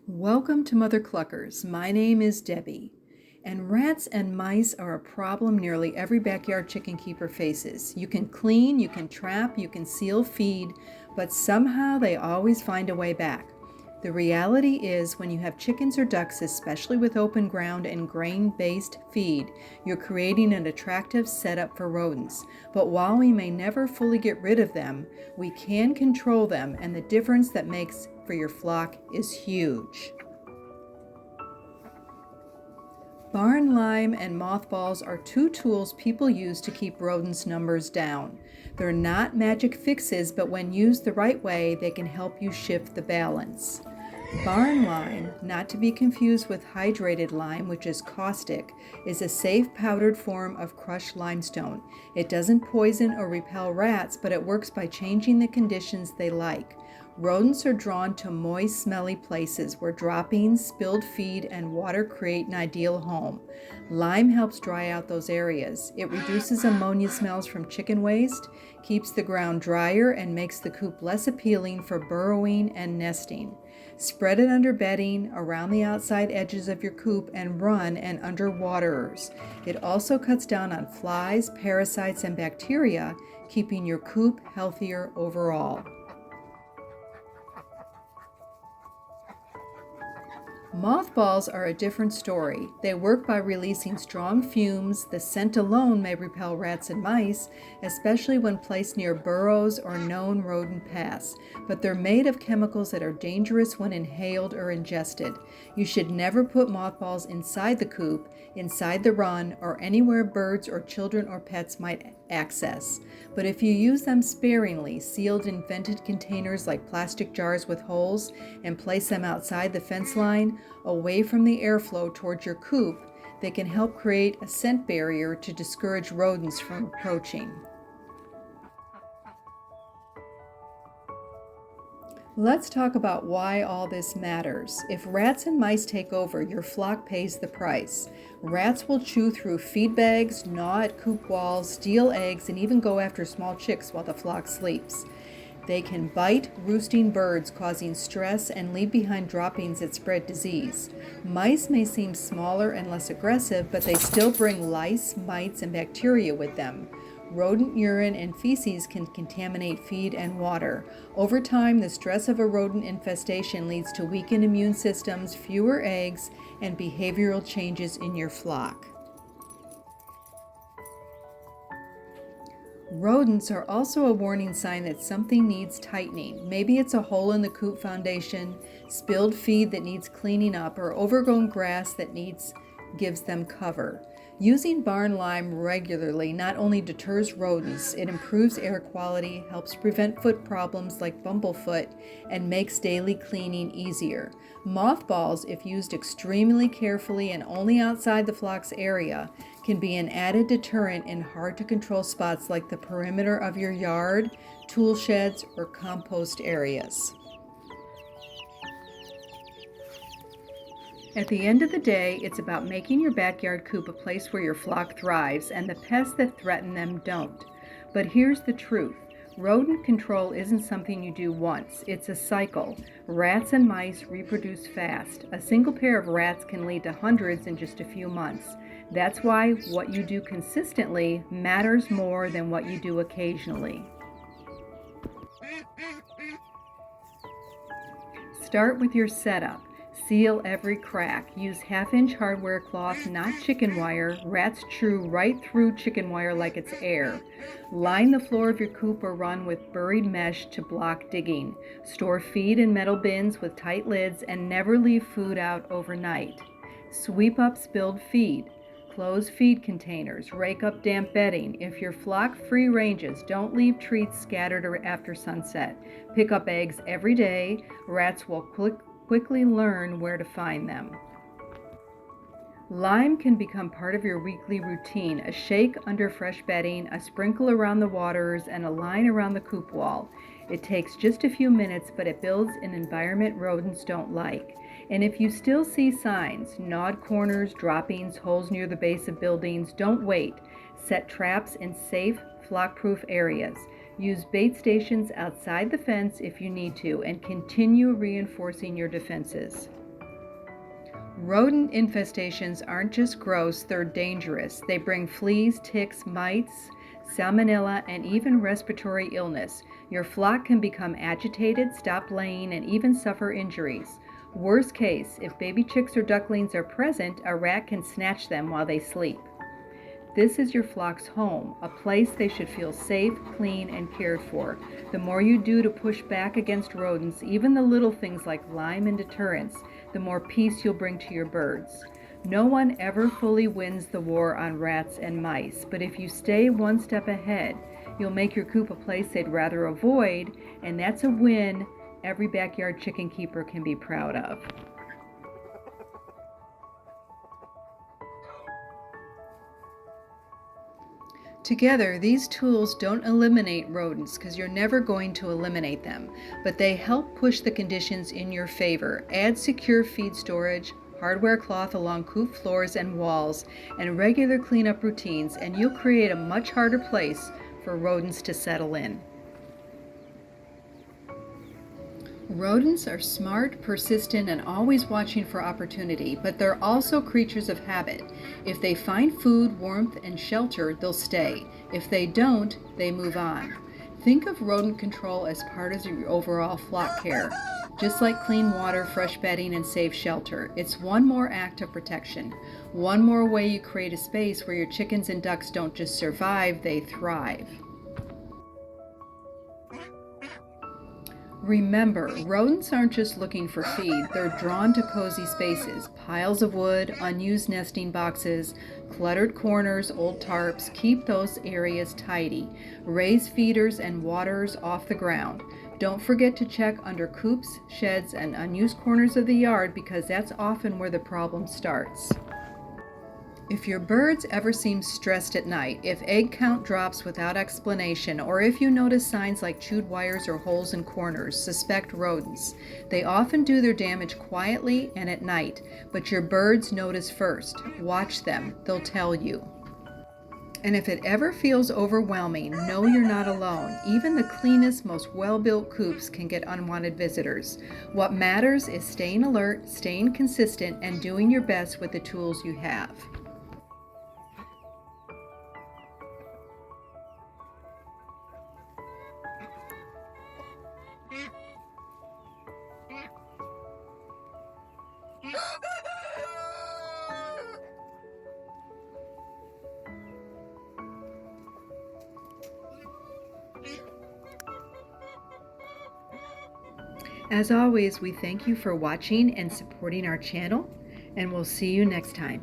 Welcome to Mother Cluckers. My name is Debbie, and rats and mice are a problem nearly every backyard chicken keeper faces. You can clean, you can trap, you can seal feed, but somehow they always find a way back. The reality is when you have chickens or ducks, especially with open ground and grain-based feed, you're creating an attractive setup for rodents. But while we may never fully get rid of them, we can control them, and the difference that makes for your flock is huge. Barn lime and mothballs are two tools people use to keep rodents' numbers down. They're not magic fixes, but when used the right way, they can help you shift the balance. Barn lime, not to be confused with hydrated lime, which is caustic, is a safe powdered form of crushed limestone. It doesn't poison or repel rats, but it works by changing the conditions they like. Rodents are drawn to moist, smelly places where droppings, spilled feed, and water create an ideal home. Lime helps dry out those areas. It reduces ammonia smells from chicken waste, keeps the ground drier, and makes the coop less appealing for burrowing and nesting. Spread it under bedding, around the outside edges of your coop, and run and under waterers. It also cuts down on flies, parasites, and bacteria, keeping your coop healthier overall. Mothballs are a different story. They work by releasing strong fumes. The scent alone may repel rats and mice, especially when placed near burrows or known rodent paths, but they're made of chemicals that are dangerous when inhaled or ingested. You should never put mothballs inside the coop, inside the run, or anywhere birds or children or pets might access. But if you use them sparingly, sealed in vented containers like plastic jars with holes, and place them outside the fence line, away from the airflow towards your coop, they can help create a scent barrier to discourage rodents from approaching. Let's talk about why all this matters. If rats and mice take over, your flock pays the price. Rats will chew through feed bags, gnaw at coop walls, steal eggs, and even go after small chicks while the flock sleeps. They can bite roosting birds, causing stress, and leave behind droppings that spread disease. Mice may seem smaller and less aggressive, but they still bring lice, mites, and bacteria with them. Rodent urine and feces can contaminate feed and water. Over time, the stress of a rodent infestation leads to weakened immune systems, fewer eggs, and behavioral changes in your flock. Rodents are also a warning sign that something needs tightening. Maybe it's a hole in the coop foundation, spilled feed that needs cleaning up, or overgrown grass that gives them cover. Using barn lime regularly not only deters rodents, it improves air quality, helps prevent foot problems like bumblefoot, and makes daily cleaning easier. Mothballs, if used extremely carefully and only outside the flock's area, can be an added deterrent in hard-to-control spots like the perimeter of your yard, tool sheds, or compost areas. At the end of the day, it's about making your backyard coop a place where your flock thrives and the pests that threaten them don't. But here's the truth. Rodent control isn't something you do once. It's a cycle. Rats and mice reproduce fast. A single pair of rats can lead to hundreds in just a few months. That's why what you do consistently matters more than what you do occasionally. Start with your setup. Seal every crack. Use half-inch hardware cloth, not chicken wire. Rats chew right through chicken wire like it's air. Line the floor of your coop or run with buried mesh to block digging. Store feed in metal bins with tight lids and never leave food out overnight. Sweep up spilled feed. Close feed containers. Rake up damp bedding. If your flock free ranges, don't leave treats scattered after sunset. Pick up eggs every day. Rats will quickly learn where to find them. Lime can become part of your weekly routine, a shake under fresh bedding, a sprinkle around the waterers, and a line around the coop wall. It takes just a few minutes, but it builds an environment rodents don't like. And if you still see signs, gnawed corners, droppings, holes near the base of buildings, don't wait. Set traps in safe, flock-proof areas. Use bait stations outside the fence if you need to, and continue reinforcing your defenses. Rodent infestations aren't just gross, they're dangerous. They bring fleas, ticks, mites, salmonella, and even respiratory illness. Your flock can become agitated, stop laying, and even suffer injuries. Worst case, if baby chicks or ducklings are present, a rat can snatch them while they sleep. This is your flock's home, a place they should feel safe, clean, and cared for. The more you do to push back against rodents, even the little things like lime and deterrence, the more peace you'll bring to your birds. No one ever fully wins the war on rats and mice, but if you stay one step ahead, you'll make your coop a place they'd rather avoid, and that's a win every backyard chicken keeper can be proud of. Together, these tools don't eliminate rodents because you're never going to eliminate them, but they help push the conditions in your favor. Add secure feed storage, hardware cloth along coop floors and walls, and regular cleanup routines, and you'll create a much harder place for rodents to settle in. Rodents are smart, persistent, and always watching for opportunity, but they're also creatures of habit. If they find food, warmth, and shelter, they'll stay. If they don't, they move on. Think of rodent control as part of your overall flock care. Just like clean water, fresh bedding, and safe shelter, it's one more act of protection. One more way you create a space where your chickens and ducks don't just survive, they thrive. Remember, rodents aren't just looking for feed, they're drawn to cozy spaces, piles of wood, unused nesting boxes, cluttered corners, old tarps. Keep those areas tidy. Raise feeders and waterers off the ground. Don't forget to check under coops, sheds, and unused corners of the yard because that's often where the problem starts. If your birds ever seem stressed at night, if egg count drops without explanation, or if you notice signs like chewed wires or holes in corners, suspect rodents. They often do their damage quietly and at night, but your birds notice first. Watch them, they'll tell you. And if it ever feels overwhelming, know you're not alone. Even the cleanest, most well-built coops can get unwanted visitors. What matters is staying alert, staying consistent, and doing your best with the tools you have. As always, we thank you for watching and supporting our channel, and we'll see you next time.